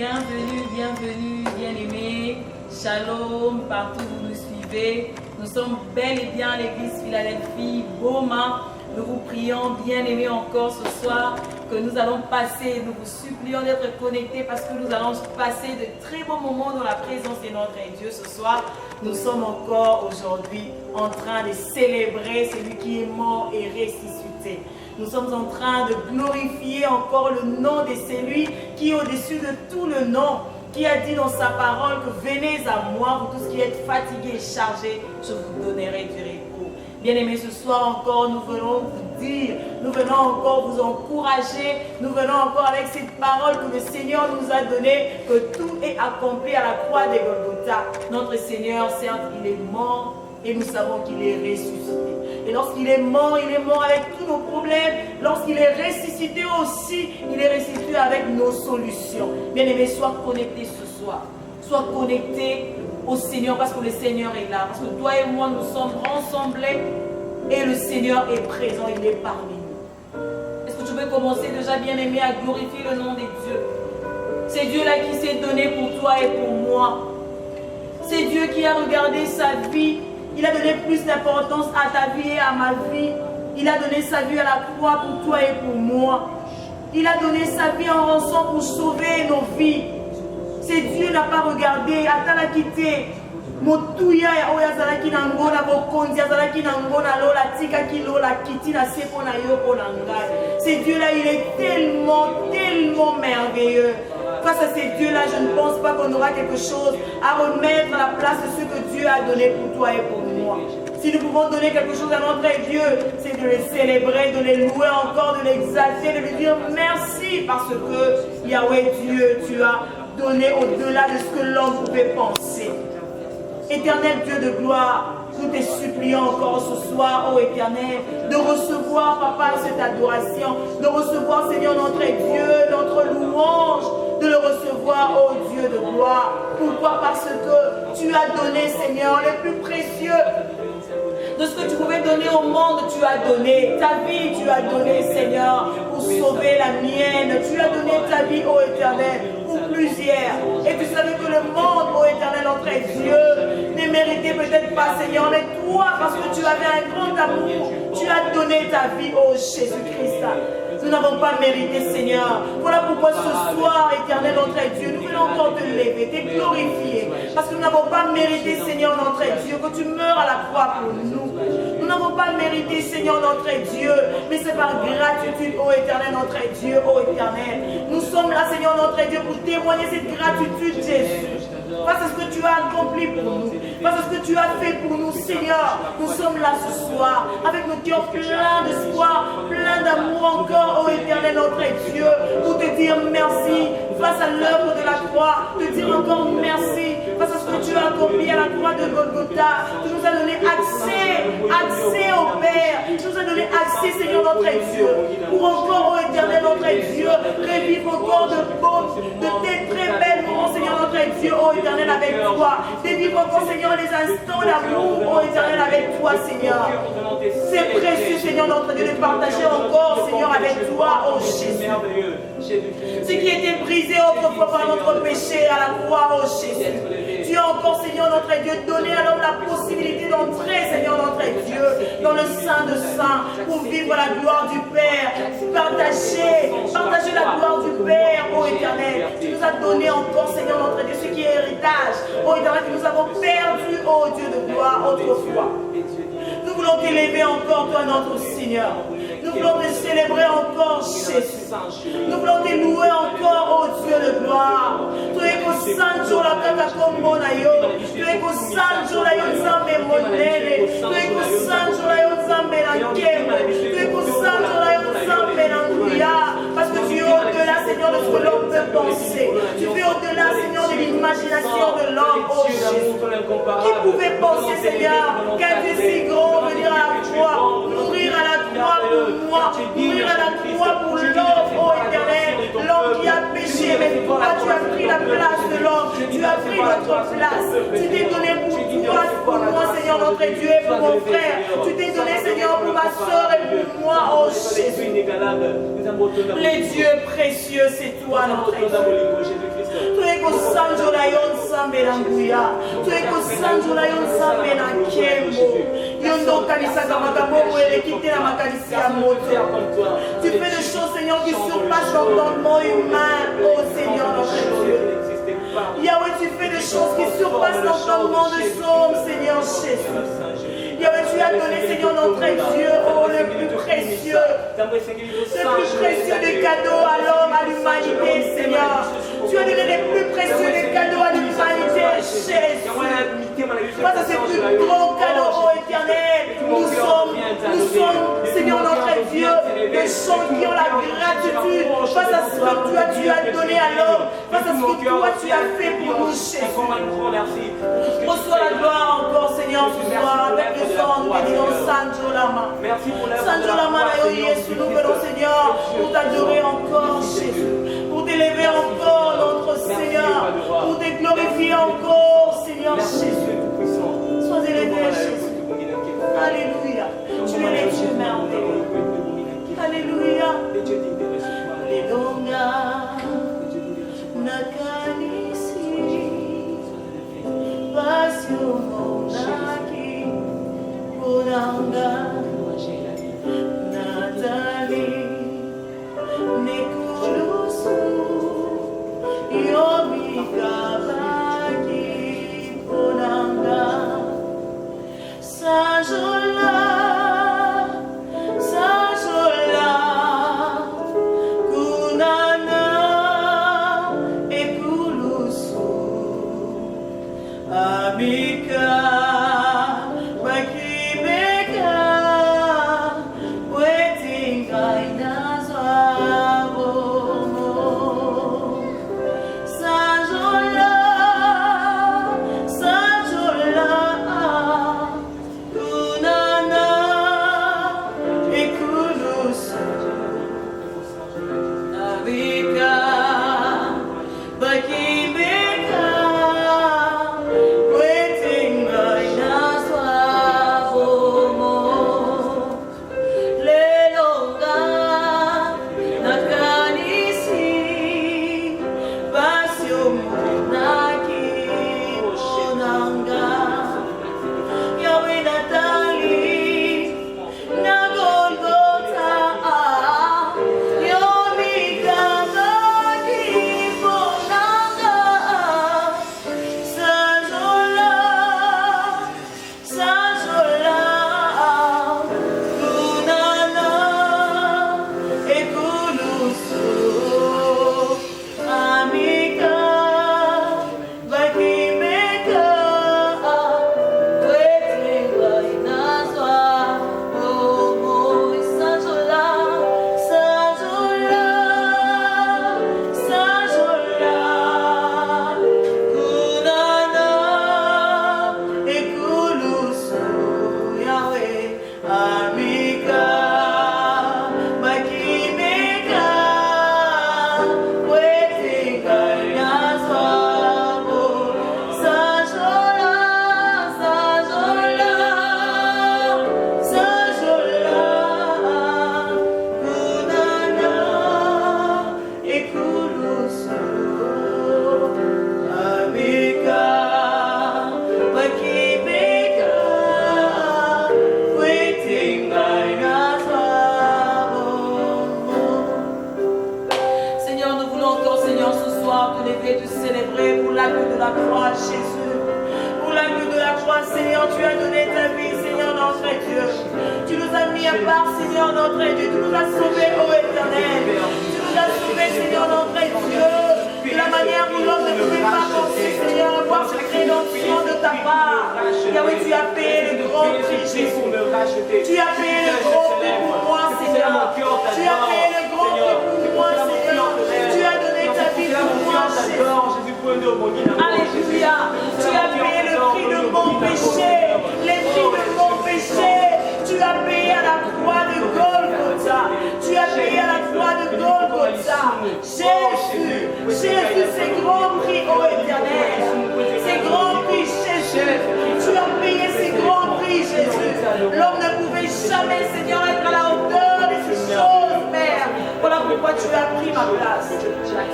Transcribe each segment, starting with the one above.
Bienvenue, bienvenue, bien-aimés. Shalom, partout où vous nous suivez. Nous sommes bel et bien à l'église Philadelphie, Boma. Nous vous prions, bien-aimés, encore ce soir, que nous allons passer. Nous vous supplions d'être connectés parce que nous allons passer de très bons moments dans la présence de notre Dieu ce soir. Nous sommes encore aujourd'hui en train de célébrer celui qui est mort et ressuscité. Nous sommes en train de glorifier encore le nom de celui qui est au-dessus de tout le nom, qui a dit dans sa parole que venez à moi, vous tous qui êtes fatigués et chargés, je vous donnerai du repos. Bien-aimés, ce soir encore, nous venons vous dire, nous venons encore vous encourager, nous venons encore avec cette parole que le Seigneur nous a donnée, que tout est accompli à la croix de Golgotha. Notre Seigneur, certes, il est mort et nous savons qu'il est ressuscité. Et lorsqu'il est mort avec tous nos problèmes. Lorsqu'il est ressuscité aussi, il est ressuscité avec nos solutions. Bien-aimés, sois connectés ce soir. Sois connectés au Seigneur parce que le Seigneur est là. Parce que toi et moi, nous sommes rassemblés et le Seigneur est présent, il est parmi nous. Est-ce que tu peux commencer déjà, bien-aimé, à glorifier le nom de Dieu? C'est Dieu-là qui s'est donné pour toi et pour moi. C'est Dieu qui a regardé sa vie. Il a donné plus d'importance à ta vie et à ma vie. Il a donné sa vie à la croix pour toi et pour moi. Il a donné sa vie en rançon pour sauver nos vies. C'est Dieu n'a pas regardé. Atala quitté. Motuya oya zalaki na ngona bokonzi zalaki na ngona lola tika ki lola kiti na sepo na yo pona ngai. C'est Dieu là, il est tellement merveilleux. Face à ces dieux-là, je ne pense pas qu'on aura quelque chose à remettre à la place de ce que Dieu a donné pour toi et pour moi. Si nous pouvons donner quelque chose à notre Dieu, c'est de les célébrer, de les louer encore, de l'exalter, de lui dire merci parce que Yahweh Dieu, tu as donné au-delà de ce que l'homme pouvait penser. Éternel Dieu de gloire, nous te supplions encore ce soir, ô Éternel, de recevoir, Papa, cette adoration, de recevoir, Seigneur, notre Dieu, notre louange, de le recevoir, ô Dieu de gloire. Pourquoi? Parce que tu as donné, Seigneur, le plus précieux de ce que tu pouvais donner au monde, tu as donné. Ta vie, tu as donné, Seigneur, pour sauver la mienne. Tu as donné ta vie, ô Éternel, pour plusieurs. Et tu savais que le monde, ô Éternel, notre Dieu, ne méritait peut-être pas, Seigneur, mais toi, parce que tu avais un grand amour, tu as donné ta vie, ô Jésus-Christ. Nous n'avons pas mérité, Seigneur. Voilà pourquoi ce soir, Éternel, notre Dieu, nous voulons encore te lever, te glorifier. Parce que nous n'avons pas mérité, Seigneur, notre Dieu, que tu meurs à la croix pour nous. Nous n'avons pas mérité, Seigneur, notre Dieu, mais c'est par gratitude, ô Éternel, notre Dieu, ô Éternel. Nous sommes là, Seigneur, notre Dieu, pour témoigner cette gratitude, Jésus. Face à ce que tu as accompli pour nous, face à ce que tu as fait pour nous, Seigneur. Nous sommes là ce soir, avec nos cœurs pleins d'espoir, pleins d'amour encore, ô Éternel, notre Dieu, pour te dire merci face à l'œuvre de la croix, te dire encore merci face à ce que tu as accompli à la croix de Golgotha. Tu nous as donné accès au Père. Tu nous as donné accès, Seigneur, notre Dieu, pour encore, ô Éternel, notre Dieu, revivre encore de tes très belles moments, Seigneur, notre Dieu, ô Éternel, avec toi. De vivre encore, Seigneur, les instants d'amour, ô Éternel, avec toi, Seigneur. C'est précieux, Seigneur, notre Dieu, de partager encore, Seigneur, avec toi, ô Jésus. Ce qui était brisé autrefois par notre péché à la croix, ô Jésus. Tu as encore, Seigneur, notre Dieu, donné à l'homme la possibilité d'entrer, Seigneur, notre Dieu, dans le Saint de Saints, pour vivre la gloire du Père, partager la gloire du Père, ô Éternel. Tu nous as donné encore, Seigneur, notre Dieu, ce qui est héritage, ô Éternel, que nous avons perdu, ô Dieu de gloire, autrefois. Nous voulons t'élever encore, toi, notre Seigneur. Nous voulons te célébrer encore, Jésus. Nous voulons te louer encore, ô Dieu de gloire. Tu es qu'au Sanjo la kaka kombo na yo. Tu es qu'au Sanjo la yo nzambe monene. Tu es qu'au Sanjo la yo nzambe na kembe. Tu es qu'au Sanjo la yo nzambe na nguya. Parce que tu es au-delà, Seigneur, de ce que l'homme peut penser. Tu es au-delà, Seigneur, de l'imagination de l'homme, ô Jésus. Qui pouvait penser, Seigneur, qu'un Dieu si grand venir à la croix, mourir à la croix pour moi, mourir à la croix pour l'homme, ô Éternel, l'homme qui a péché, mais toi, tu as pris la place de l'homme, tu as pris notre place, tu t'es donné pour moi, Seigneur, notre Dieu, et pour mon frère, tu t'es donné, Seigneur, pour ma soeur et pour moi, ô Jésus. Les dieux précieux, c'est toi, notre Dieu. ko sanjo la yon sambe na nguya. Tu es ko sanjo la yon sambe na kembo. Yondo kanisa makambo wele kite na makanisi ya moto. Tu fais des choses, Seigneur, qui surpassent l'entendement humain. Oh Seigneur, notre Dieu. Yahweh, tu fais des choses qui surpassent l'entendement des hommes, Seigneur Jésus. Yahweh, tu as donné, Seigneur, notre Dieu, oh, le plus précieux des cadeaux à l'homme, à l'humanité, Seigneur. Tu as donné les plus précieux des cadeaux à l'humanité, Jésus. Face à ces plus grands cadeaux, oh éternel, nous sommes, Seigneur, notre Dieu, des gens qui ont la gratitude face à ce que tu as donné à l'homme, face à ce que toi tu as fait pour nous, Jésus. Reçois la gloire encore, Seigneur, ce soir, avec le sang, nous te disons Sanjo Lama. Sanjo Lama, nous venons, Seigneur, pour t'adorer encore, Jésus, pour t'élever encore, notre Seigneur, pour te glorifier encore, Seigneur Jésus. Sois élevé, Jésus. Alléluia. Tu es le Dieu merveilleux. Alléluia. Alléluia. Nakanisi. Passion monaki. Poranga. Nathalie. Nekulusu. Yomikabaki. Poranga. Sajola, Sajola, Kunana, Ekulusu, Amika, Wakibeka, Wetinga inazwabo, Sajola.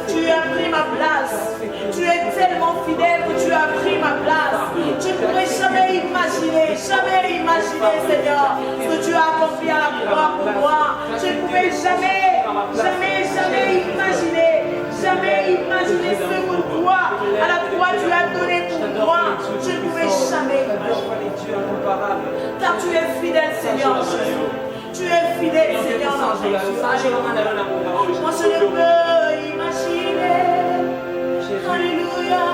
Tu as pris ma place. Tu es tellement fidèle que tu as pris ma place. Je ne pourrais jamais imaginer, Seigneur, ce que tu as accompli à la croix pour moi. Je ne pouvais jamais imaginer ce que toi, à la croix, tu as donné pour moi. Je ne pouvais jamais imaginer. Car tu es fidèle, Seigneur Jésus. Tu es fidèle, Seigneur Jésus. Moi, je ne peux imaginer, alléluia,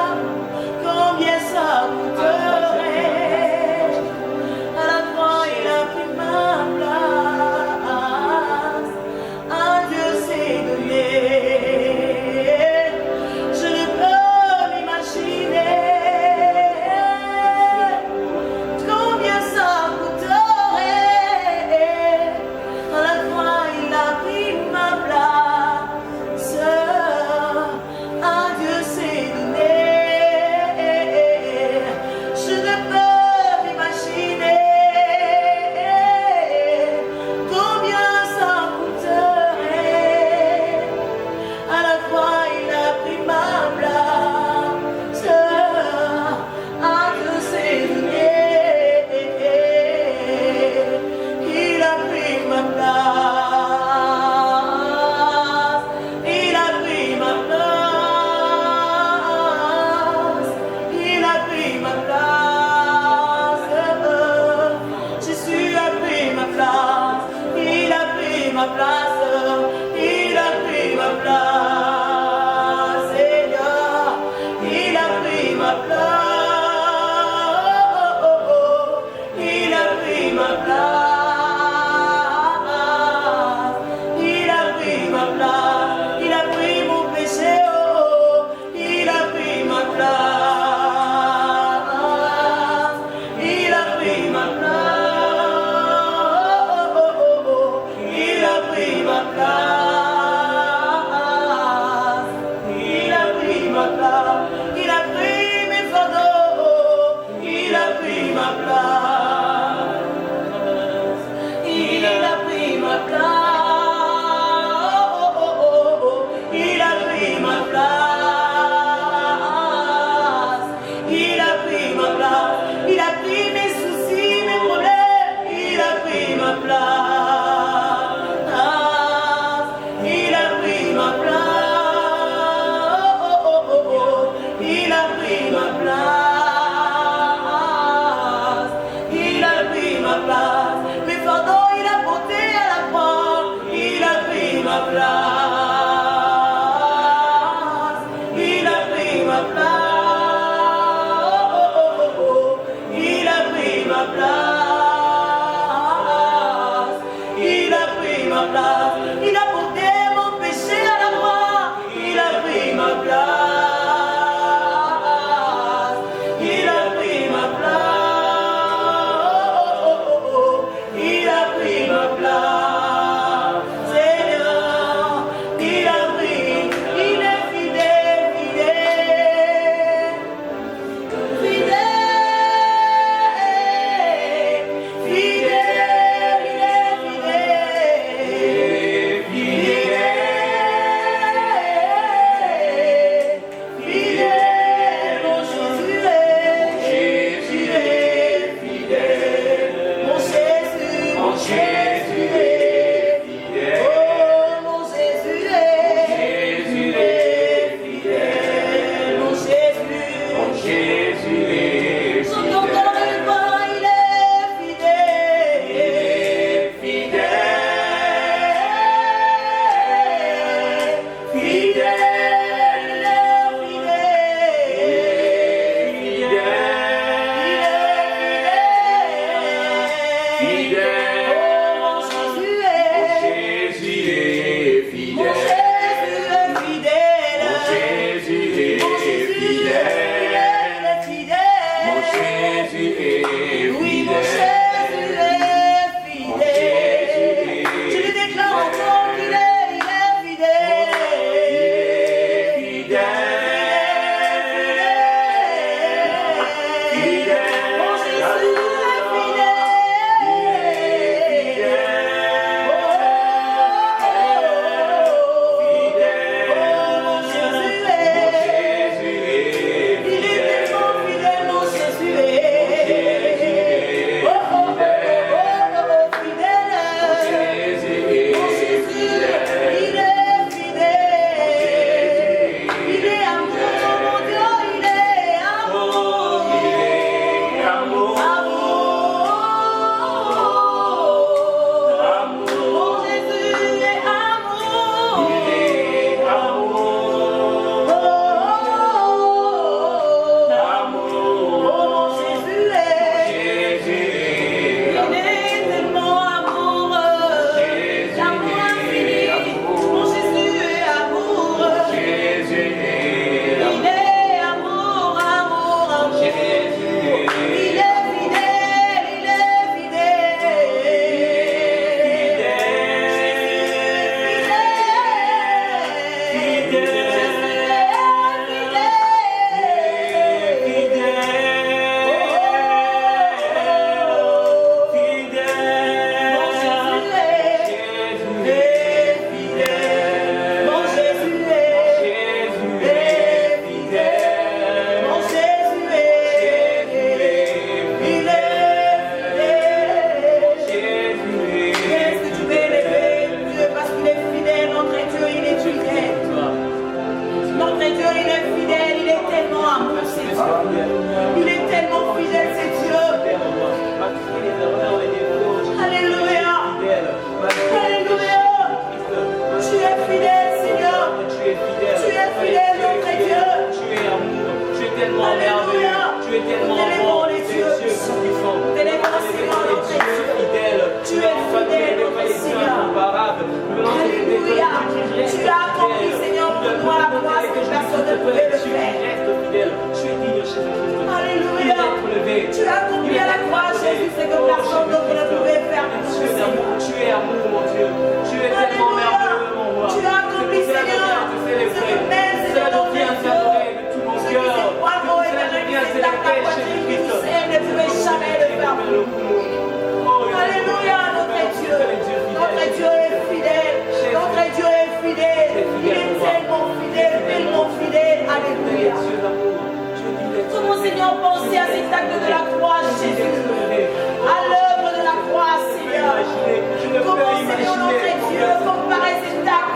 combien ça coûterait. À la croix, il a pris ma place. À Dieu s'est donné. Je ne peux m'imaginer combien ça coûterait. À la croix, il a pris ma place.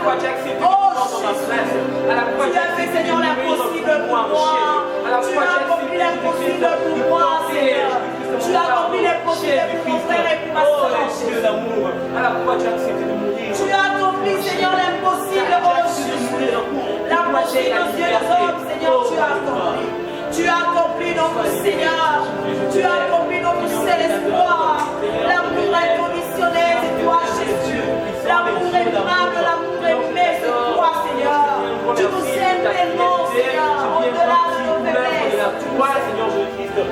croix, tu as accepté de prendre ma place. À la croix, tu as fait, Seigneur, l'impossible pour moi. Tu as accompli l'impossible pour moi, Seigneur. Tu as accompli l'impossible pour mon frère et pour ma soeur. À la croix, tu as accepté de mourir. Tu as accompli, Seigneur, l'impossible, oh Jésus. L'impossible aux yeux des hommes, Seigneur, tu as accompli. Tu as accompli notre Seigneur. Tu as accompli notre seul espoir. L'amour inconditionnel, c'est toi, Jésus. L'amour aimable, l'amour aimé, c'est toi, Seigneur. Tu nous aimes tellement, Seigneur, au-delà de nos faiblesses.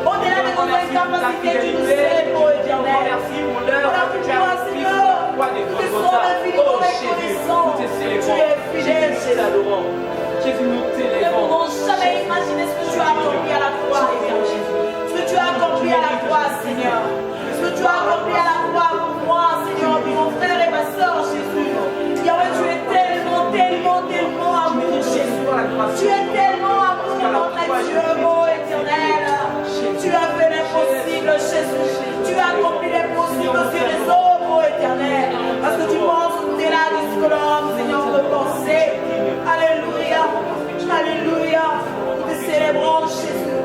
Au-delà de nos incapacités, tu nous aimes, ô Éternel. Voilà pourquoi, Seigneur, nous te sommes infiniment reconnaissants. Tu es fidèle, Jésus. Jésus, nous ne pouvons jamais imaginer ce que tu as accompli à la croix, Éternel. Ce que tu as accompli à la croix, Seigneur. Ce que tu as accompli à la croix pour moi, Seigneur, pour mon frère et ma soeur, Jésus. Yahweh, tu es tellement, tellement, tellement amour, Jésus. Tu es tellement amour, notre Dieu, ô Éternel. Tu as fait l'impossible, Jésus. Tu as accompli l'impossible aux yeux des hommes, ô Éternel. Parce que tu penses au-delà de ce que l'homme, Seigneur, peut penser. Alléluia. Alléluia. Nous te célébrons, Jésus.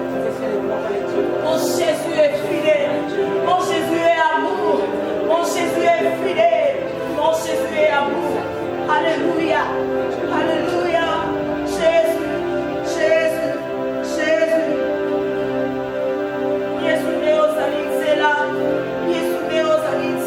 Mon Jésus est fidèle. Mon Jésus est amour. Mon Jésus est fidèle. Mon Jésus est amour. Alléluia. Alléluia. Jésus. Jésus. Jésus. Yesu Neo Salit Sela. Yesu Neo Salit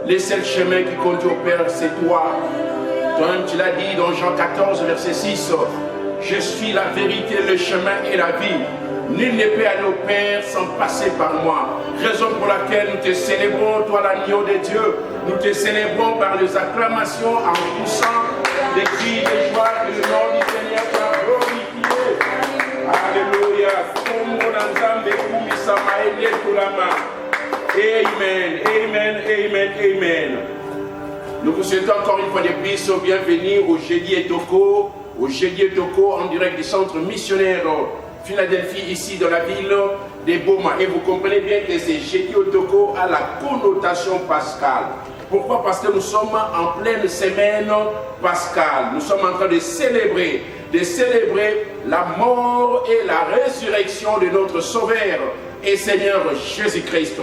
Le seul chemin qui conduit au Père, c'est toi. Toi-même, tu l'as dit dans Jean 14, verset 6. Je suis la vérité, le chemin et la vie. Nul ne peut aller au Père sans passer par moi. Raison pour laquelle nous te célébrons, toi l'agneau de Dieu. Nous te célébrons par les acclamations en poussant des cris de joie que le nom du Seigneur soit glorifié. Alléluia. Amen, amen, amen, amen. Nous vous souhaitons encore une fois de plus bienvenue au Jeudi Etoko, en direct du centre missionnaire Philadelphie, ici dans la ville de Boma. Et vous comprenez bien que c'est Jeudi Etoko à la connotation pascale. Pourquoi? Parce que nous sommes en pleine semaine pascale. Nous sommes en train de célébrer la mort et la résurrection de notre Sauveur et Seigneur Jésus-Christ.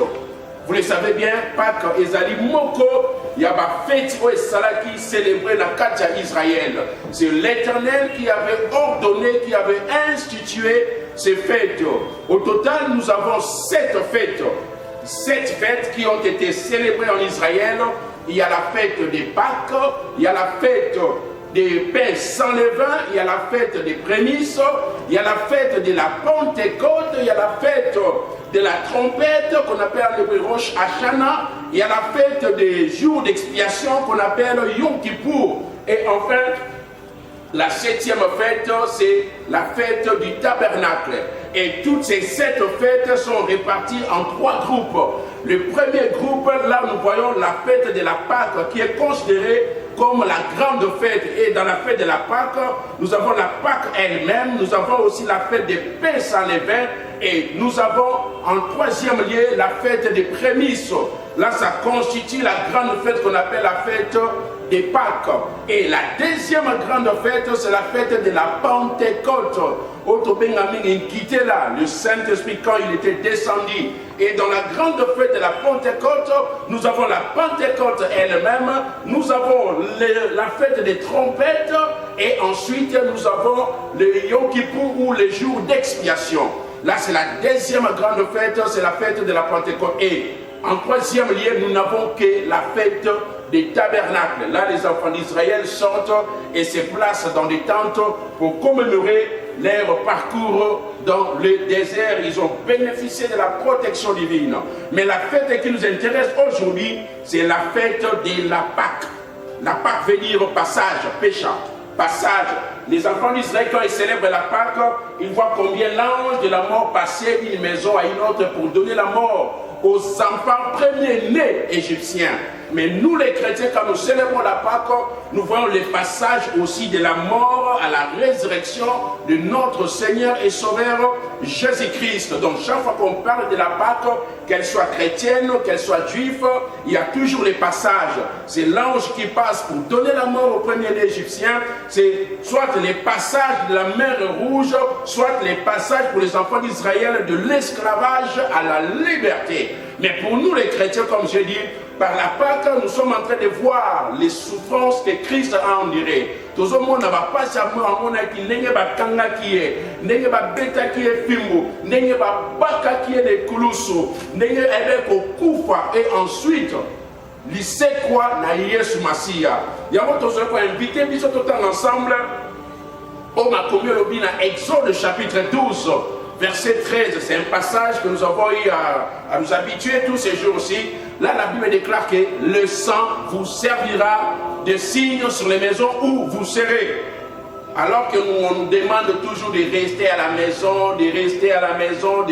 Vous le savez bien, Pâques ezali moko, il y a ma fête où qui célébrait la Katia Israël. C'est l'Éternel qui avait ordonné, qui avait institué ces fêtes. Au total, nous avons 7 fêtes. 7 fêtes qui ont été célébrées en Israël. Il y a la fête des Pâques, il y a la fête des pains sans levain, il y a la fête des prémices, il y a la fête de la Pentecôte, il y a la fête de la trompette qu'on appelle le Rosh Hashanah, il y a la fête des jours d'expiation qu'on appelle Yom Kippour. Et enfin, la 7e fête, c'est la fête du tabernacle. Et toutes ces 7 fêtes sont réparties en 3 groupes. Le premier groupe, là nous voyons la fête de la Pâque qui est considérée comme la grande fête. Et dans la fête de la Pâque, nous avons la Pâque elle-même, nous avons aussi la fête des pains sans levain, et nous avons en 3e lieu la fête des prémices. Là, ça constitue la grande fête qu'on appelle la fête des Pâques. Et la 2e grande fête, c'est la fête de la Pentecôte. Le Saint-Esprit, quand il était descendu. Et dans la grande fête de la Pentecôte, nous avons la Pentecôte elle-même, nous avons la fête des trompettes, et ensuite nous avons le Yom Kippour ou les jours d'expiation. Là, c'est la 2e grande fête, c'est la fête de la Pentecôte. Et en 3e lieu, nous n'avons que la fête des tabernacles. Là, les enfants d'Israël sortent et se placent dans des tentes pour commémorer leur parcours dans le désert. Ils ont bénéficié de la protection divine. Mais la fête qui nous intéresse aujourd'hui, c'est la fête de la Pâque. La Pâque veut dire passage, pécha, passage. Les enfants d'Israël, quand ils célèbrent la Pâque, ils voient combien l'ange de la mort passait d'une maison à une autre pour donner la mort aux enfants premiers-nés égyptiens. Mais nous les chrétiens, quand nous célébrons la Pâque, nous voyons les passages aussi de la mort à la résurrection de notre Seigneur et Sauveur Jésus-Christ. Donc chaque fois qu'on parle de la Pâque, qu'elle soit chrétienne, qu'elle soit juive, il y a toujours les passages. C'est l'ange qui passe pour donner la mort aux premiers-nés égyptiens. C'est soit les passages de la mer Rouge, soit les passages pour les enfants d'Israël de l'esclavage à la liberté. Mais pour nous les chrétiens, comme je dis, par la Pâque, nous sommes en train de voir les souffrances que Christ a endurées. Tout le monde n'a pas savoir qui n'est pas kanga qui est, n'est pas bêta qui est fimbo, n'est pas baka qui est des kouloussou, n'est pas koufa. Et ensuite, il sait quoi na Yesu Masia. Il y a d'autres gens qui ont invité, ils sont tout le temps ensemble. On a commis le bin à Exode chapitre 12. Verset 13, c'est un passage que nous avons eu à nous habituer tous ces jours-ci. Là, la Bible déclare que le sang vous servira de signe sur les maisons où vous serez. Alors que on nous demande toujours de rester à la maison, de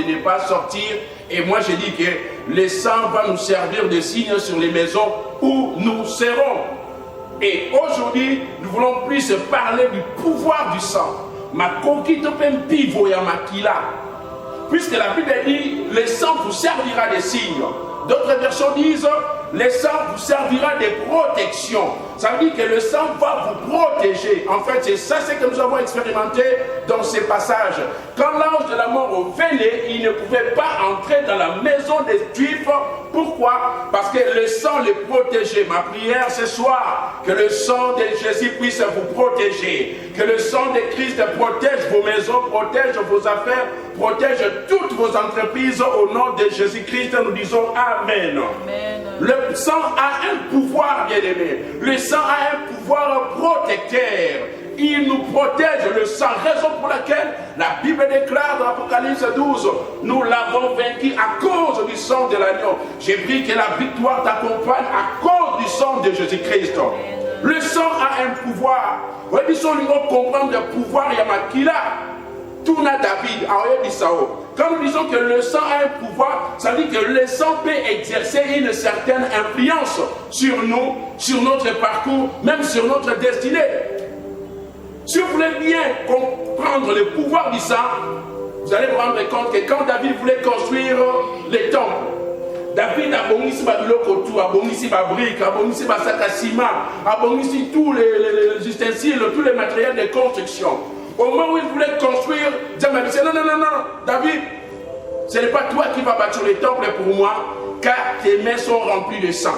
ne pas sortir. Et moi, je dis que le sang va nous servir de signe sur les maisons où nous serons. Et aujourd'hui, nous voulons plus parler du pouvoir du sang. Puisque la Bible dit, le sang vous servira de signes. D'autres versions disent, le sang vous servira de protection. Ça veut dire que le sang va vous protéger. En fait, c'est ça ce que nous avons expérimenté dans ces passages. Quand l'ange de la mort venait, il ne pouvait pas entrer dans la maison des Juifs. Pourquoi? Parce que le sang les protégeait. Ma prière ce soir, que le sang de Jésus puisse vous protéger. Que le sang de Christ protège vos maisons, protège vos affaires, protège toutes vos entreprises. Au nom de Jésus-Christ, nous disons Amen. Amen. Le sang a un pouvoir, bien-aimé. Le sang a un pouvoir protecteur. Il nous protège, le sang, raison pour laquelle la Bible déclare dans l'Apocalypse 12, nous l'avons vaincu à cause du sang de l'agneau. J'ai pris que la victoire t'accompagne à cause du sang de Jésus-Christ. Le sang a un pouvoir. Oui, il faut comprendre le pouvoir, il y a Makila. Tout n'a David, quand nous disons que le sang a un pouvoir, ça veut dire que le sang peut exercer une certaine influence sur nous, sur notre parcours, même sur notre destinée. Si vous voulez bien comprendre le pouvoir du sang, vous allez vous rendre compte que quand David voulait construire les temples, David a bonisi Babilokotu, a bonisi Babrique, a bonisi Basakasima, a bonisi tous les ustensiles, tous les matériels de construction. Au moment où il voulait construire, Dieu m'a dit non, David, ce n'est pas toi qui vas bâtir les temples pour moi, car tes mains sont remplies de sang.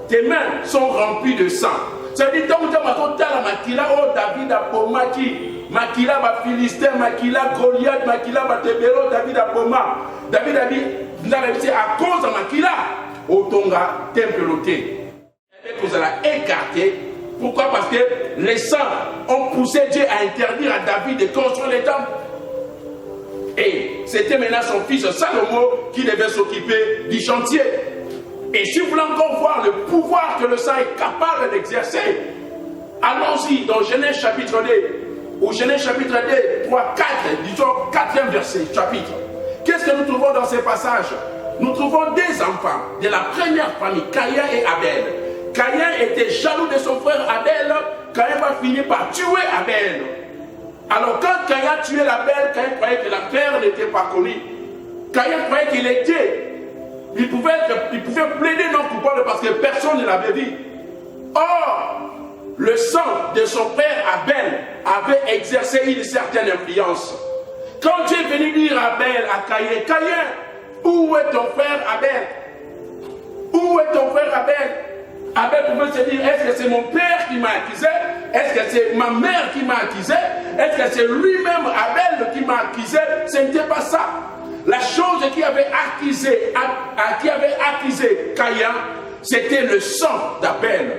Tes mains sont remplies de sang. Ça veut dire donc Makila, oh David a pomaki, Makila ba Philistin, Makila Goliath, Makila ba Tebero, David a poma. David a dit, vous avez réussi à cause de Makila, au Tonga, temple loté. Vous allez écarter. Pourquoi? Parce que les saints ont poussé Dieu à interdire à David de construire les temples. Et c'était maintenant son fils Salomon qui devait s'occuper du chantier. Et si vous voulez encore voir le pouvoir que le sang est capable d'exercer, allons-y dans Genèse chapitre 2, ou Genèse chapitre 2, 3, 4, disons 4e verset, chapitre. Qu'est-ce que nous trouvons dans ces passages? Nous trouvons des enfants de la première famille, Caïn et Abel. Caïn était jaloux de son frère Abel. Caïn va finir par tuer Abel. Alors quand Caïn a tué Abel, Caïn croyait que la terre n'était pas connue. Caïn croyait qu'il était. Il pouvait plaider non coupable parce que personne ne l'avait vu. Or, le sang de son frère Abel avait exercé une certaine influence. Quand Dieu est venu dire à Abel, à Caïn, Caïn, où est ton frère Abel? Où est ton frère Abel? Abel pouvait se dire, est-ce que c'est mon père qui m'a accusé? Est-ce que c'est ma mère qui m'a accusé? Est-ce que c'est lui-même Abel qui m'a accusé? Ce n'était pas ça. La chose qui avait accusé Caïn, c'était le sang d'Abel.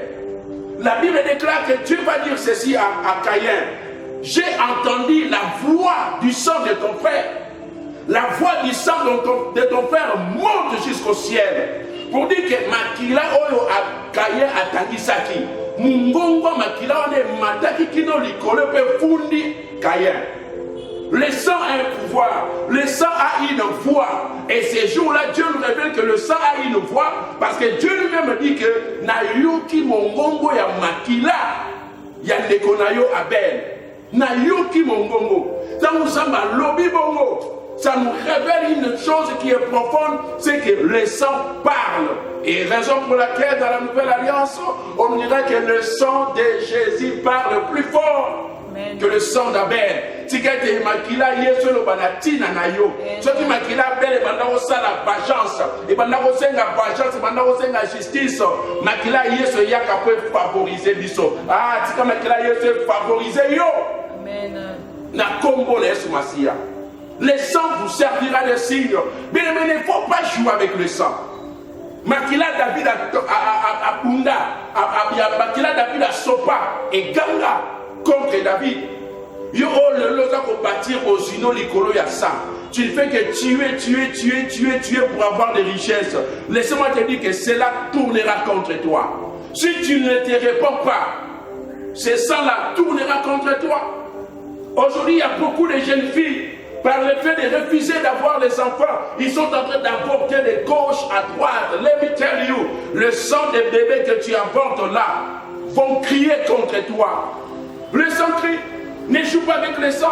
La Bible déclare que Dieu va dire ceci à Caïn. J'ai entendu la voix du sang de ton frère. La voix du sang de ton frère monte jusqu'au ciel. Pour dire que Makila oyo Caïn atangisaki. Mungongo Makila one mataki kino likolo pe fundi Caïn. Le sang a un pouvoir, le sang a une voix. Et ces jours-là, Dieu nous révèle que le sang a une voix, parce que Dieu lui-même dit que na yuki mongongo ya Makila, ya ndekonayo Abel. Na yuki mongongo. Ça nous semble lobby bongo. Ça nous révèle une chose qui est profonde, c'est que le sang parle. Et raison pour laquelle dans la Nouvelle Alliance, on dirait que le sang de Jésus parle plus fort que le sang d'Abel. Si quelqu'un est makila, yeso lo banatina na yo. Ce qui makila Abel et banda osala vengeance, et banda osenga vengeance, et banda osenga justice. Makila yeso yaka peut favoriser biso. Ah, tika makila yeso favoriser yo. Amen. Na kombo le yesu masia. Le sang vous servira de signe. Mais il ne faut pas jouer avec le sang. Makila David a Punda, Makila David a Sopa et Ganga contre David. Yo le loza pour bâtir au zino likolo ya sang. Tu ne fais que tuer pour avoir des richesses. Laisse-moi te dire que cela tournera contre toi. Si tu ne te réponds pas, ce sang-là tournera contre toi. Aujourd'hui, il y a beaucoup de jeunes filles, par le fait de refuser d'avoir les enfants, ils sont en train d'avorter de gauche à droite. Let me tell you, le sang des bébés que tu avortes là vont crier contre toi. Le sang crie, ne joue pas avec le sang.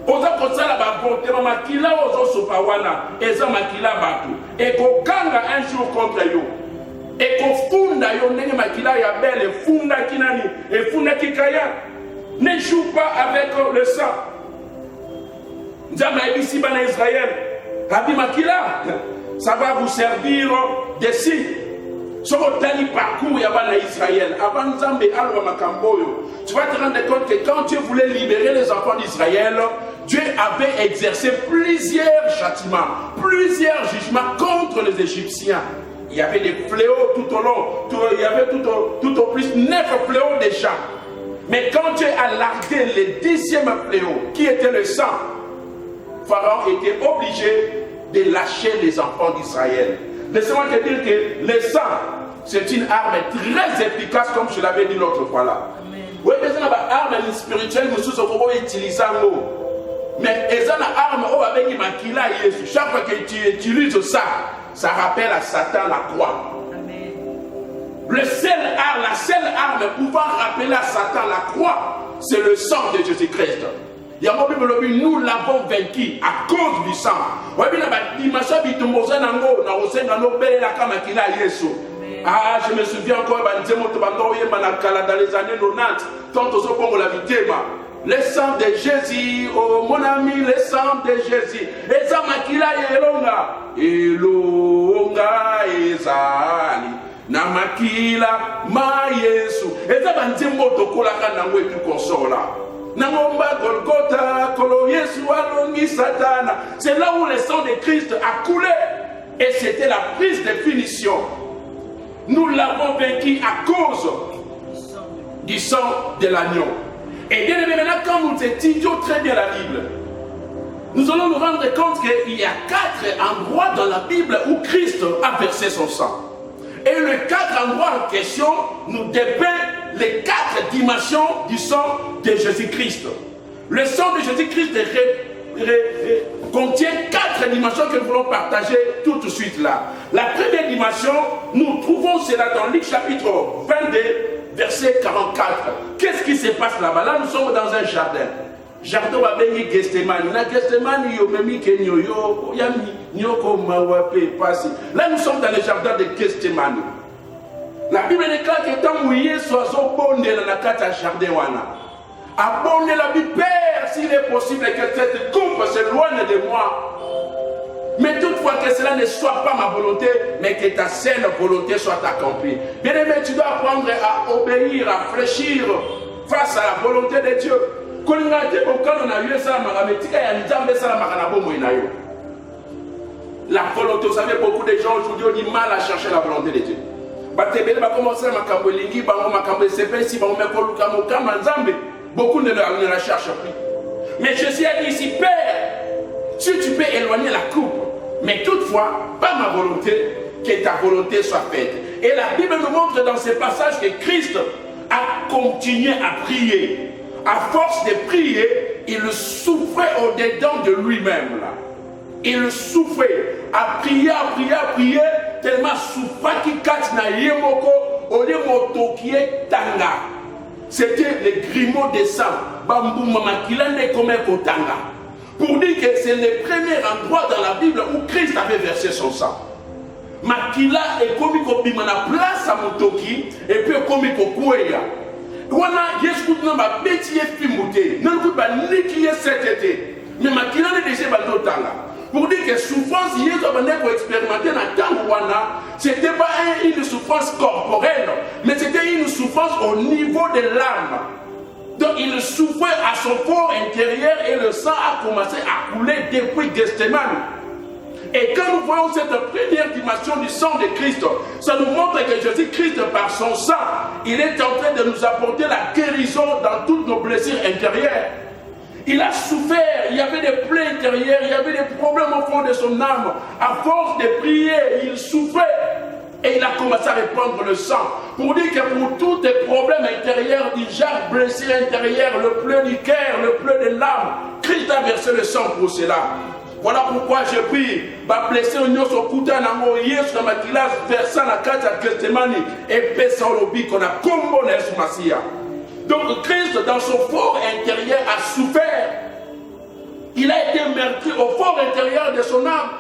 Oza kosala bavorte makila ozo sopawana eza makila batu. Et kokanga un jour contre yo. Et kofunda yo ndenge makila ya belle funda kinani et funda kikaya. Ne joue pas avec le sang. Ici, en Israël, Makila, ça va vous servir de signe. Sur le dernier parcours, il y a Israël. Avant Zambé, tu vas te rendre compte que quand Dieu voulait libérer les enfants d'Israël, Dieu avait exercé plusieurs châtiments, plusieurs jugements contre les Égyptiens. Il y avait des fléaux tout au long. Il y avait tout au plus 9 fléaux déjà. Mais quand Dieu a largué le 10e fléau, qui était le sang, Pharaon était obligé de lâcher les enfants d'Israël. Laissez-moi te dire que le sang, c'est une arme très efficace, comme je l'avais dit l'autre fois là. Oui, mais c'est une arme spirituelle, nous sommes utilisés. Mais c'est une arme avec une chaque fois que tu utilises ça, ça rappelle à Satan la croix. La seule arme pouvant rappeler à Satan la croix, c'est le sang de Jésus-Christ. Nous l'avons vaincu à cause du sang. Ah, je me souviens encore dans les années 90, quand on a la vitema. Le sang de Jésus, oh mon ami, le sang de Jésus. Et ça makila elonga ezali. Na makila ma Yesu. Et ça banzemo tokola kana wetu consola. Nangomba Golgotha kolo Yesu alongi Satana. C'est là où le sang de Christ a coulé. Et c'était la prise de finition. Nous l'avons vaincu à cause du sang de l'agneau. Et bien maintenant, quand nous étudions très bien la Bible, nous allons nous rendre compte qu'il y a 4 endroits dans la Bible où Christ a versé son sang. Et les 4 endroits en question nous dépeignent les 4 dimensions du sang de Jésus-Christ. Le sang de Jésus-Christ contient 4 dimensions que nous voulons partager tout de suite là. La première dimension, nous trouvons cela dans Luc chapitre 22, verset 44. Qu'est-ce qui se passe là-bas? Là, nous sommes dans un jardin. Jardin va venir Gethsemane. Na Gethsemane, là, nous sommes dans le jardin de Gethsemane. La Bible déclare que tant mouillé soit son bonne dans la carte à jardin. Abonnez la Bible, Père, s'il est possible que cette coupe s'éloigne de moi. Mais toutefois que cela ne soit pas ma volonté, mais que ta saine volonté soit accomplie. Bien aimé, tu dois apprendre à obéir, à fléchir face à la volonté de Dieu. La volonté, vous savez, beaucoup de gens aujourd'hui ont du mal à chercher la volonté de Dieu. Beaucoup ne la cherchent plus. Mais Jésus a dit ici, Père, si tu peux éloigner la coupe, mais toutefois, pas ma volonté, que ta volonté soit faite. Et la Bible nous montre dans ce passage que Christ a continué à prier. À force de prier, il souffrait au-dedans de lui-même. Il souffrait à prier, tellement souffrait qu'il cache na yemoko, au lieu motokie tanga. C'était le grumeau de sang. Bambou mamakilane comme kotanga. Pour dire que c'est le premier endroit dans la Bible où Christ avait versé son sang. Makila est comme na place à motoki et puis comme kokueya. Wana Yesu na ba beti efimute. Na ku ba niki yesetete. Mais makila ne déjà ba tanga. Pour dire que souffrance Yesu a expérimenté dans Tangwana, ce n'était pas une souffrance corporelle, mais c'était une souffrance au niveau de l'âme. Donc il souffrait à son corps intérieur et le sang a commencé à couler depuis Gethsemane. Et quand nous voyons cette première dimension du sang de Christ, ça nous montre que Jésus-Christ, par son sang, il est en train de nous apporter la guérison dans toutes nos blessures intérieures. Il a souffert, il y avait des plaies intérieures, il y avait des problèmes au fond de son âme. À force de prier, il souffrait. Et il a commencé à répandre le sang. Pour dire que pour tous les problèmes intérieurs, du genre blessure intérieure, le pleu du cœur, le pleu de l'âme, Christ a versé le sang pour cela. Voilà pourquoi je prie, blessé au nyos au kuta nango Yesu na makila versant la carte à Gethsemane et pesa au lobby qu'on a combo Nelson Massia. Donc Christ dans son fort intérieur a souffert. Il a été meurtri au fort intérieur de son âme.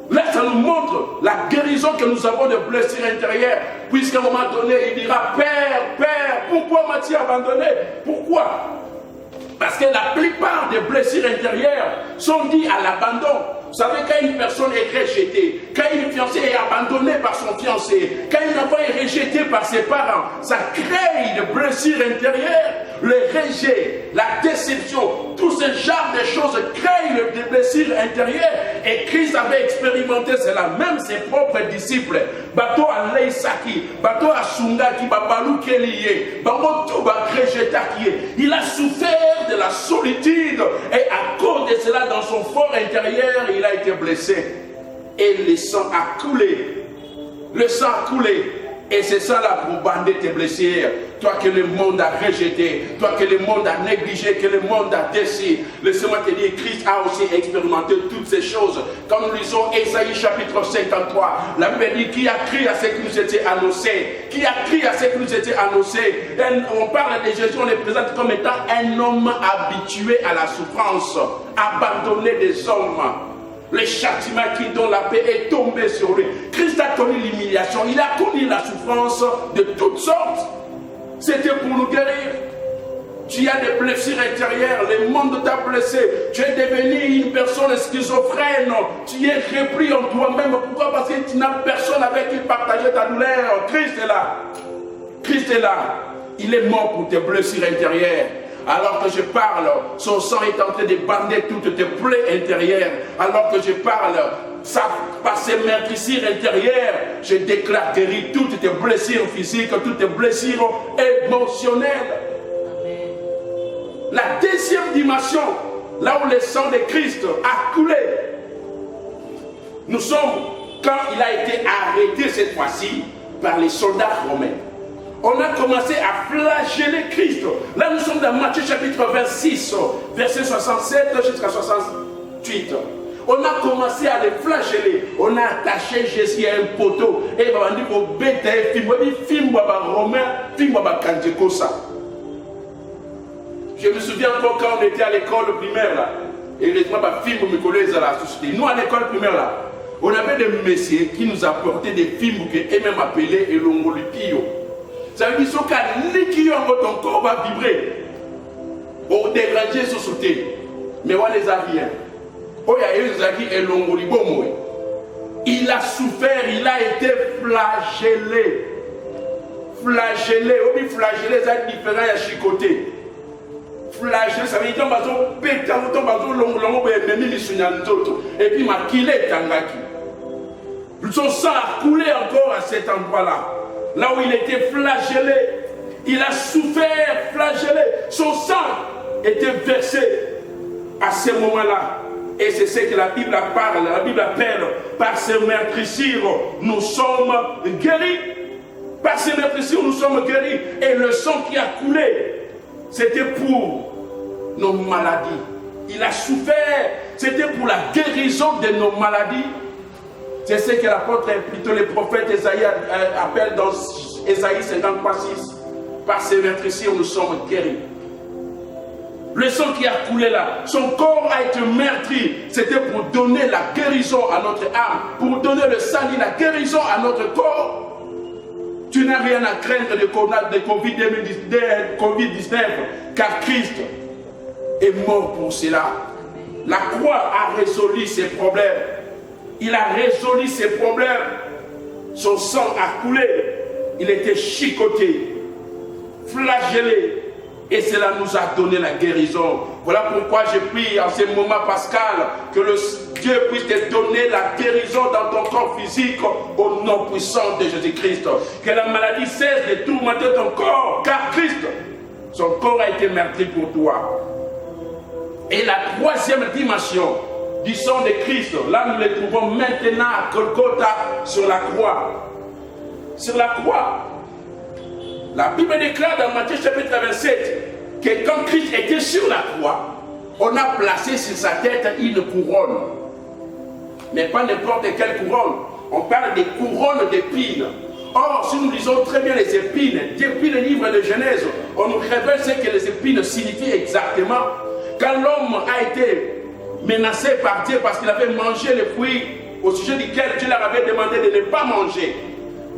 Là, ça nous montre la guérison que nous avons de blessures intérieures. Puisqu'à un moment donné, il dira, Père, pourquoi m'as-tu abandonné? Pourquoi? Parce que la plupart des blessures intérieures sont dues à l'abandon. Vous savez, quand une personne est rejetée, quand une fiancée est abandonnée par son fiancé, quand un enfant est rejeté par ses parents, ça crée une blessure intérieure. Le rejet, la déception, tout ce genre de choses créent des blessures intérieures. Et Christ avait expérimenté cela, même ses propres disciples. Bato Alei Saki, Bato Asungaki, Babalou Keliye, Bamotu Bakrejetaki. Il a souffert de la solitude et à cause de cela, dans son fort intérieur, il a été blessé. Et le sang a coulé. Le sang a coulé. Et c'est ça là pour bander tes blessures. Toi que le monde a rejeté, toi que le monde a négligé, que le monde a déçu. Laissez-moi te dire, Christ a aussi expérimenté toutes ces choses. Quand nous lisons Ésaïe chapitre 53, la Bible dit qui a crié à ce qui nous était annoncé. Qui a crié à ce qui nous était annoncé. On parle de Jésus, on le présente comme étant un homme habitué à la souffrance, abandonné des hommes. Le châtiment qui donne la paix est tombé sur lui. Christ a connu l'humiliation, il a connu la souffrance de toutes sortes. C'était pour nous guérir. Tu as des blessures intérieures, le monde t'a blessé. Tu es devenu une personne schizophrène. Tu es repris en toi-même. Pourquoi? Parce que tu n'as personne avec qui partager ta douleur. Christ est là. Christ est là. Il est mort pour tes blessures intérieures. Alors que je parle, son sang est en train de bander toutes tes plaies intérieures. Alors que je parle, par ses meurtrissures intérieures, je déclare guéri toutes tes blessures physiques, toutes tes blessures émotionnelles. Amen. La deuxième dimension, là où le sang de Christ a coulé, nous sommes, quand il a été arrêté cette fois-ci par les soldats romains. On a commencé à flageller Christ. Là, nous sommes dans Matthieu chapitre 26, verset 67 jusqu'à 68. On a commencé à les flageller. On a attaché Jésus à un poteau. Et on a dit qu'on bêtait, film romain, film kanjekosa. Je me souviens encore quand on était à l'école primaire là. Et les films me connaissent à la société. Nous, à l'école primaire là, on avait des messieurs qui nous apportaient des films qu'eux-mêmes appelaient Elongolipio. Ça veut dire que ton corps va vibrer. Au déranger sur sauter. Mais on les a rien. Il a souffert, il a été flagellé. Flagellé. On dit flagellé, ça est différent à chicoter. Flagellé, ça veut dire que et puis makile tangaki. Son sang a coulé encore à cet endroit-là. Là où il était flagellé, il a souffert, flagellé. Son sang était versé à ce moment-là. Et c'est ce que la Bible parle. La Bible appelle, par ces meurtrissures, nous sommes guéris. Par ces meurtrissures, nous sommes guéris. Et le sang qui a coulé, c'était pour nos maladies. Il a souffert, c'était pour la guérison de nos maladies. C'est ce que l'apôtre, plutôt le prophète Ésaïe appelle dans Ésaïe 53:6. Par ces meurtrissures, nous sommes guéris. Le sang qui a coulé là, son corps a été meurtri. C'était pour donner la guérison à notre âme, pour donner le salut, la guérison à notre corps. Tu n'as rien à craindre de Covid-19, car Christ est mort pour cela. La croix a résolu ses problèmes. Il a résolu ses problèmes. Son sang a coulé. Il était chicoté, flagellé. Et cela nous a donné la guérison. Voilà pourquoi je prie en ce moment pascal que le Dieu puisse te donner la guérison dans ton corps physique au nom puissant de Jésus-Christ. Que la maladie cesse de tourmenter ton corps, car Christ, son corps a été meurtri pour toi. Et la troisième dimension du sang de Christ, là nous le trouvons maintenant à Golgotha sur la croix. Sur la croix. La Bible déclare dans Matthieu chapitre 27 que quand Christ était sur la croix, on a placé sur sa tête une couronne. Mais pas n'importe quelle couronne. On parle des couronnes d'épines. Or, si nous lisons très bien les épines, depuis le livre de Genèse, on nous révèle ce que les épines signifient exactement. Quand l'homme a été menacé par Dieu parce qu'il avait mangé le fruit au sujet duquel Dieu leur avait demandé de ne pas manger,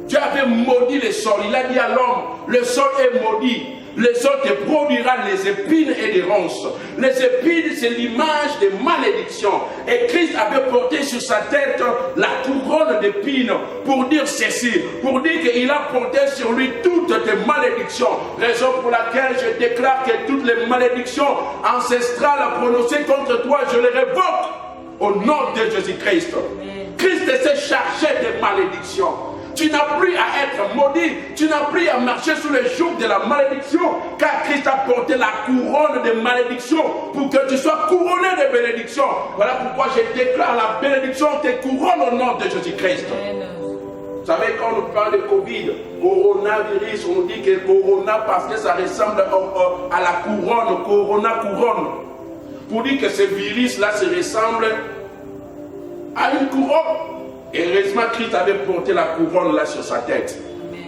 Dieu avait maudit le sol. Il a dit à l'homme, le sol est maudit. les autres te produiront les épines et des ronces. Les épines, c'est l'image des malédictions. Et Christ avait porté sur sa tête la couronne d'épines pour dire ceci, pour dire qu'il a porté sur lui toutes tes malédictions. Raison pour laquelle je déclare que toutes les malédictions ancestrales prononcées contre toi, je les révoque au nom de Jésus-Christ. Christ s'est chargé des malédictions. Tu n'as plus à être maudit, tu n'as plus à marcher sous le joug de la malédiction, car Christ a porté la couronne de malédiction pour que tu sois couronné de bénédiction. Voilà pourquoi je déclare la bénédiction te couronne au nom de Jésus-Christ. Vous savez, quand on parle de Covid, coronavirus, on dit que corona parce que ça ressemble à la couronne, couronne. Pour dire que ce virus-là se ressemble à une couronne. Et heureusement, Christ avait porté la couronne là sur sa tête.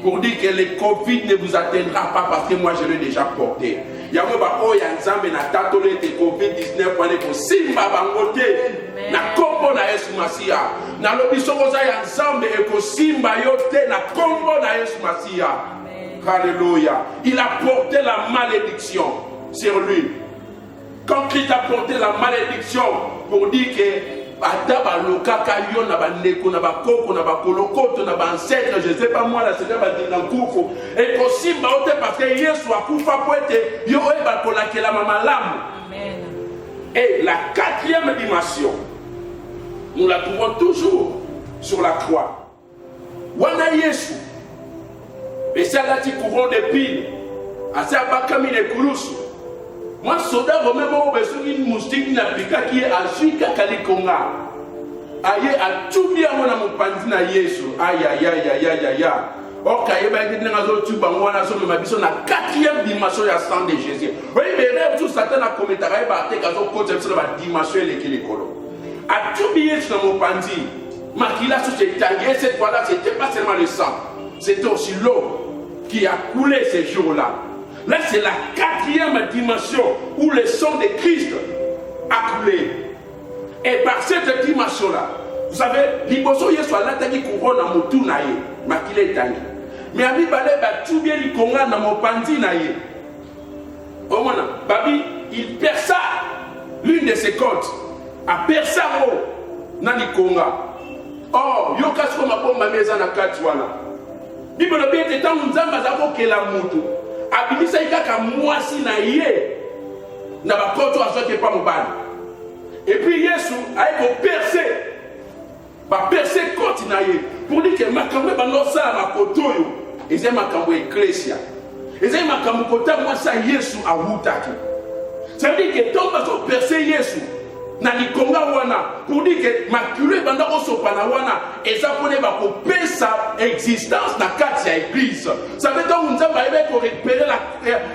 Pour dire que le Covid ne vous atteindra pas parce que moi je l'ai déjà porté. Yango ba oya nzambe na tatole te Covid-19 wane ko simba bangote na kombo na Yesu Masia. Na lobiso koza ya nzambe e ko simba yote na kombo na Yesu Masia. Alléluia. Il a porté la malédiction sur lui. Quand Christ a porté la malédiction pour dire que ata balokaka yo na bandeko na bakoko na bakolokoto na bancêtre, je sais pas moi la seigneur badinga nkufu et kosimba ote parce que Yesu akufa po ete yo eba kolakela malamu. Amen. Et la quatrième dimension, nous la trouvons toujours sur la croix. Wana Yesu esalati couronne d'épines asa bakamine kulusu. Moi, soldat romain, je suis moustique qui n'a plus qu'à qui est à Suika Kalikonga. Aïe, à tout bien, mon amour, Pandina Yesu. Aïe, aïe, aïe, aïe, aïe, aïe, aïe. Or, quand il y a des gens qui ont la quatrième dimension, il y a sang de Jésus. Oui, mais rêve, tout Satan a commenté, il y a des gens qui ont la dimension, il est colo. À tout bien, je suis mon Pandi. Makila, sur cette tanguée, cette fois-là, ce n'était pas seulement le sang, c'était aussi l'eau qui a coulé ces jours-là. Là, c'est la quatrième dimension où le sang de Christ a coulé. Et par cette dimension-là, vous savez, l'Iboso Yesu a l'attaqué couronne à mon tour naïe, mais qu'il est tangué. Mais à Bibalé, tout bien il conga dans mon pandi naïe. Au moment, Babi, il perça l'une de ses côtes, a perça dans le conga. Oh, yokas comme a bomba maison à Katouana. Bible bien était tant nous avons que la moto. Abimisa kaka mwasi na ye na bakoto azoke pa mobali. Et puis Yesu a percé côte na ye pour dire que makambo banosa makoto yo eze makambo ecclesia. Eze makambo kota mwasa Yesu awutaki. Ça veut dire que tant bazo percé Yesu na likonga wana pour dire que maculé banda osopana wana eza pone ba ko pesa existence na kati ya église. Ça veut dire que nous avons récupérer la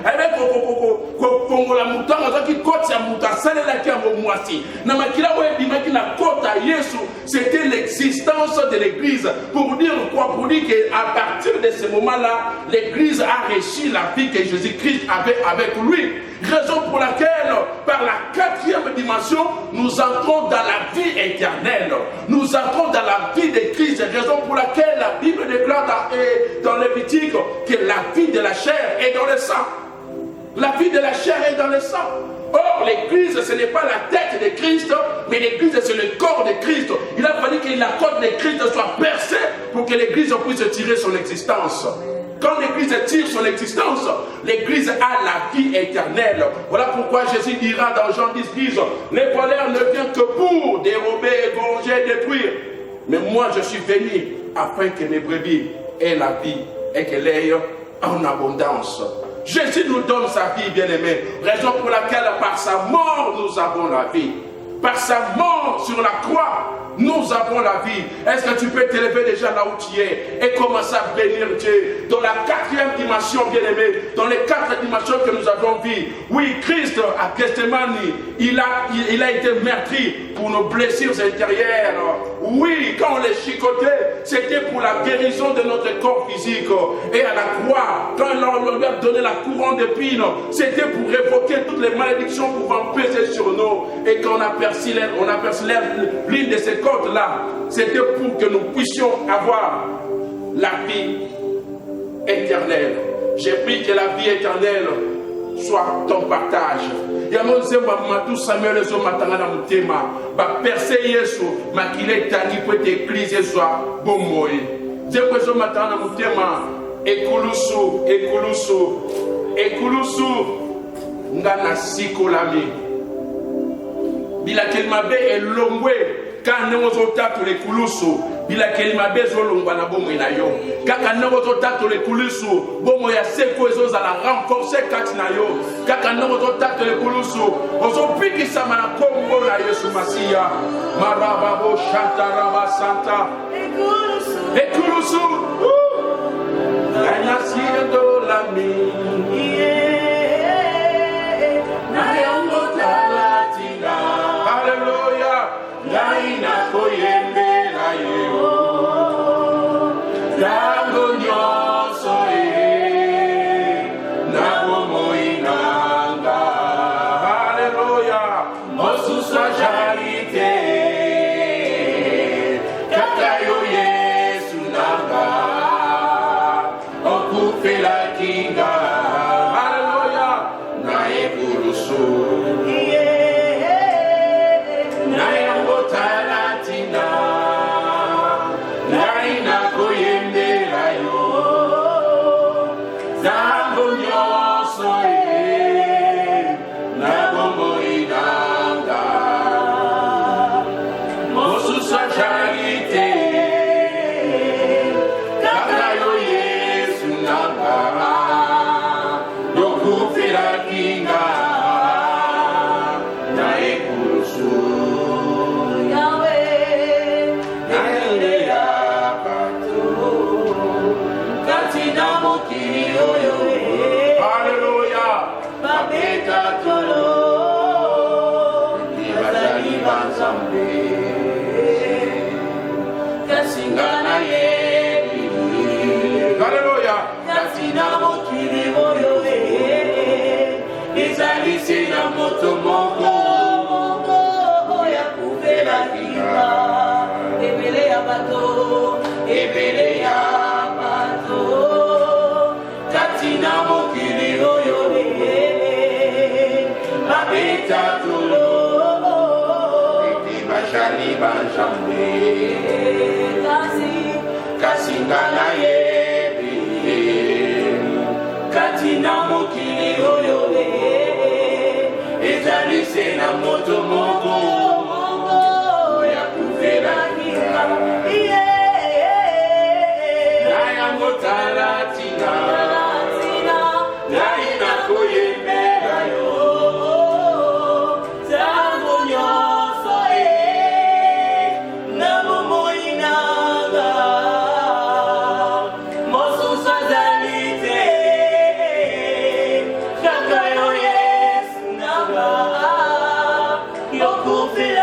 avec kongola mutanga zaki koti ya muta salela ki amo mwasi na makila we bimaki na kota Yesu, c'était l'existence de l'église. Pour dire quoi? Pour dire que à partir de ce moment-là, l'église a reçu la vie que Jésus-Christ avait avec lui. Raison pour laquelle, par la quatrième dimension, nous entrons dans la vie éternelle. Nous entrons dans la vie de Christ. Raison pour laquelle la Bible déclare dans Lévitique que la vie de la chair est dans le sang. La vie de la chair est dans le sang. Or, l'église, ce n'est pas la tête de Christ, mais l'église, c'est le corps de Christ. Il a fallu que la côte de Christ soit percée pour que l'église puisse tirer son existence. Quand l'église tire son existence, l'église a la vie éternelle. Voilà pourquoi Jésus dira dans Jean 10:10, les voleurs ne viennent que pour dérober, égorger, détruire. Mais moi, je suis venu afin que mes brebis aient la vie et qu'elle aient en abondance. Jésus nous donne sa vie, bien-aimé. Raison pour laquelle, par sa mort, nous avons la vie. Par sa mort sur la croix, nous avons la vie. Est-ce que tu peux t'élever déjà là où tu es et commencer à bénir Dieu dans la quatrième dimension, bien-aimé, dans les 4 dimensions que nous avons vues. Oui, Christ à Gethsemane, il a été meurtri pour nos blessures intérieures. Oui, quand on les chicotait, c'était pour la guérison de notre corps physique. Et à la croix, quand on lui a donné la couronne d'épines, c'était pour révoquer toutes les malédictions pouvant peser sur nous. Et quand on a percé l'une de ces côtes-là, c'était pour que nous puissions avoir la vie éternelle. J'ai pris que la vie éternelle soit ton partage. Yango nzemba matu Samuel zo matanga na mutema ba percer Yesu makile tangi pour église soit bomboy. Nzemba zo matanga na mutema ekulusu ngana sikolami. Bila kelmabe elongwe quand nous otatu le kulusu bila kelmabe zo longwa na bomo na yo. Kaka nous otatu le kulusu bomo ya seko ezo za la renforcer kati na yo. Kaka nous otatu le kulusu ozo pikisa mana kombo na Yesu Masiya. Marababo Shantaraba Santa. Ekulusu. La nacido la mi. Hallelujah. Laina koyembe la yo. Dango nyoso na bomo inanga. Hallelujah. Mosu sa jarite. Kakayo Yesu nanga. Okupe la kinga. Hallelujah. Na ekurusu. Sina moto mongo oya kufela kinga ebele ya bato katina mokili oyo babeta tolo eti bashali banjambe kasi ngana yebi katina mokili oyo ezalise na moto mongo ya kufela kinga na yango talatina na inakoyembela yo tango nyonso na bomoi nanga mosusu azali te kaka yo Yesu nanga yokufela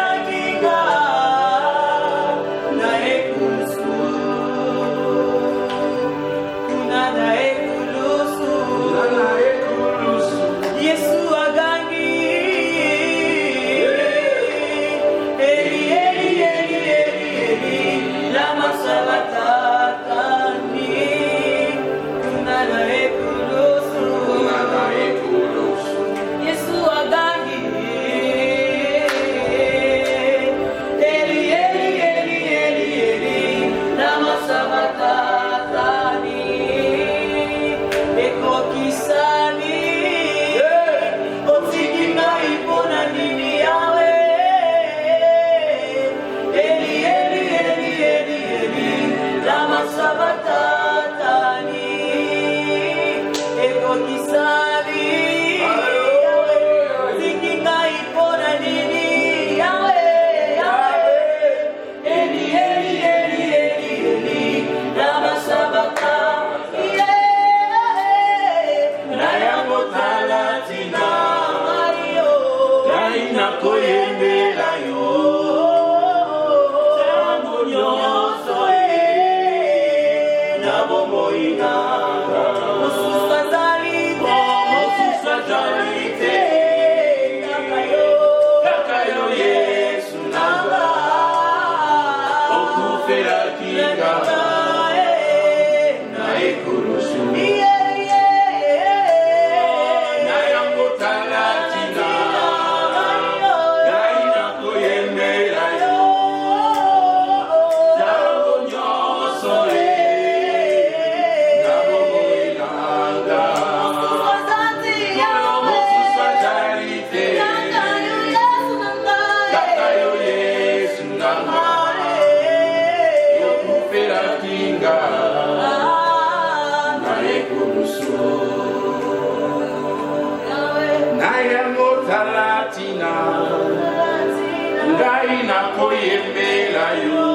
nakoyembela yo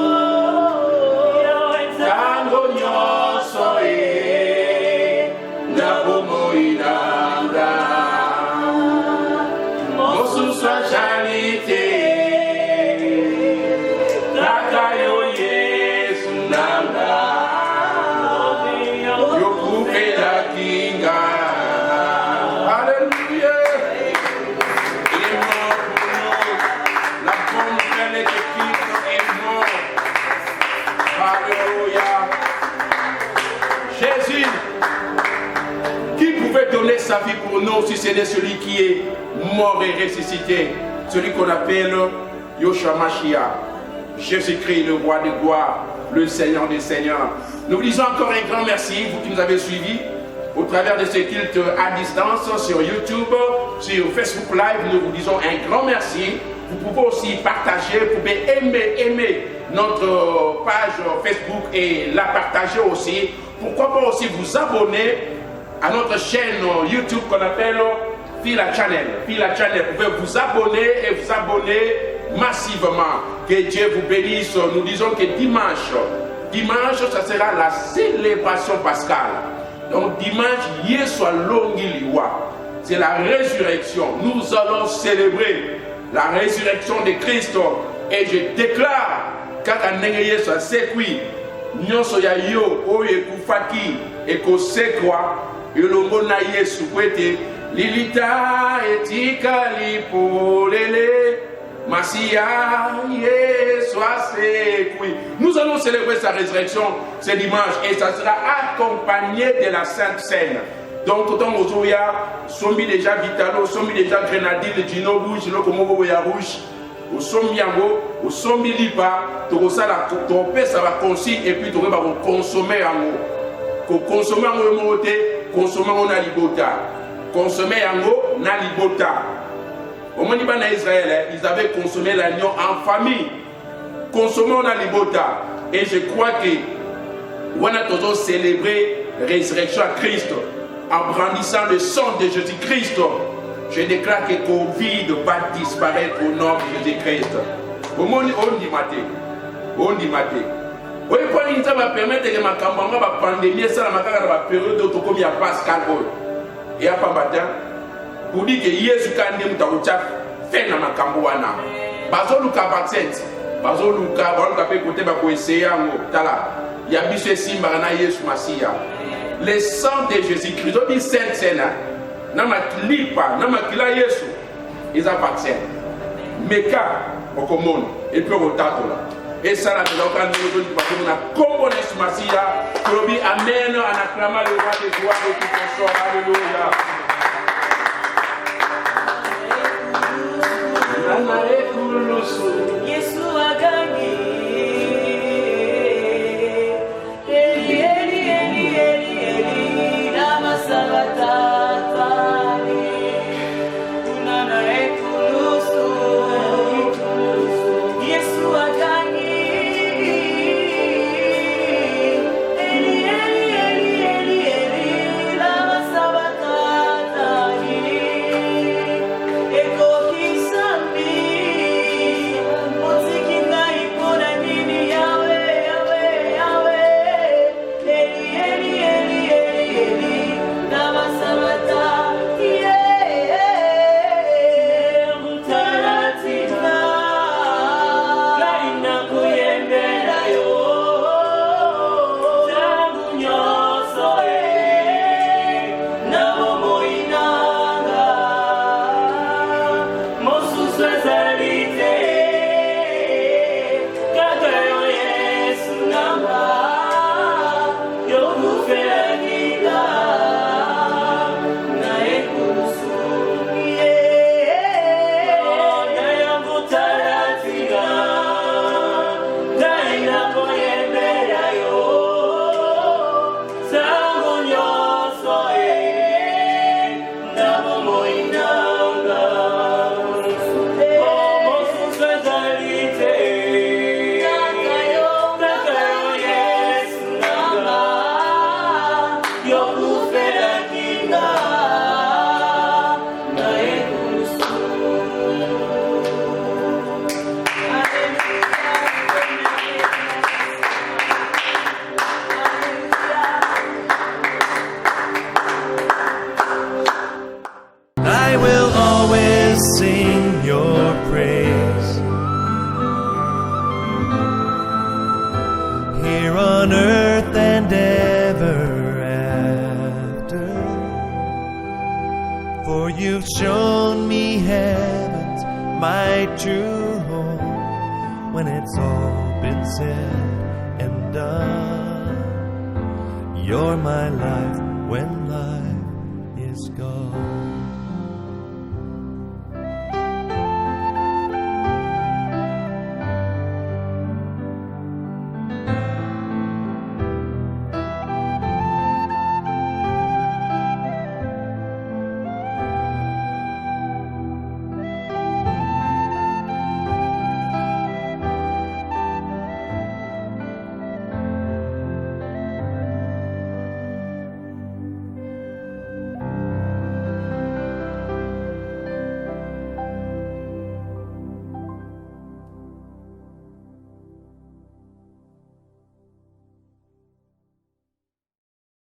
ntango nyonso na bomoi nanga mosusu azali te kaka yo Yesu nanga yokufelaki nga. Alléluia. Il est mort pour nous. La bonne nouvelle de Christ est mort. Alléluia. Jésus, qui pouvait donner sa vie pour nous si ce n'est celui qui est mort et ressuscité, celui qu'on appelle Yoshua Mashiach, Jésus-Christ, le roi de gloire, le Seigneur des Seigneurs. Nous vous disons encore un grand merci, vous qui nous avez suivis au travers de ce culte à distance sur YouTube, sur Facebook Live. Nous vous disons un grand merci. Vous pouvez aussi partager, vous pouvez aimer notre page Facebook et la partager aussi. Pourquoi pas aussi vous abonner à notre chaîne YouTube qu'on appelle Fila Channel. Fila Channel, vous pouvez vous abonner et vous abonner massivement. Que Dieu vous bénisse. Nous disons que dimanche, ça sera la célébration pascale. Donc dimanche, Yeswa Longi Liwa. C'est la résurrection. Nous allons célébrer la résurrection de Christ. Et je déclare, kaka ndenge Yesu asekwi, nyonso ya yo oyo ekufaki ekosekwa elongo na Yesu kwete lilita etikali polele Masia Yesu asekwi. Nous allons célébrer sa résurrection ce dimanche et ça sera accompagné de la Sainte Seine. Donc, dans Mozoya, sommes déjà Vitalo, sommes déjà Grenadine, Dino Rouge, le Komobo ya Rouge, au sommi Yango, au sommi Lipa, tout ça, ton père, ça va consigne et puis tu vas consommer Yango. Consommer Yango, consommer Yango na libota. Consommer Yango na libota. Au moment où Israël, ils avaient consommé l'agneau en famille. Consommer na libota. Et je crois que on a toujours célébré la résurrection à Christ. En brandissant le sang de Jésus-Christ, je déclare que Covid va disparaître au nom de Jésus-Christ. Au monde, on dit maté. Oui, pour nous, ça va permettre que ma campagne, la pandémie, ça va faire la période où il y a Pascal. Et à Pambata, pour dire que Jésus a dit que fait dans ma campagne. Bazo Luka vaccin, Bazo Luka, on peut écouter ma essayer il y a bis Simba na Yesu Masia. Le sang de Jésus-Christ, on dit Sainte Seine, nama lipa, nama kila Yesu, ils ont vaccin. Meka, au commune, et puis au tato là. Et ça, la maison, quand nous disons que nous avons composé Yesu Masia, nous disons Amen, en acclamant le roi des gloires et tout son sort. Alléluia. Yesu a gagné. Eko kisambi, motiki na ipona You've shown me heaven's my true home. When it's all been said and done, you're my life when life is gone.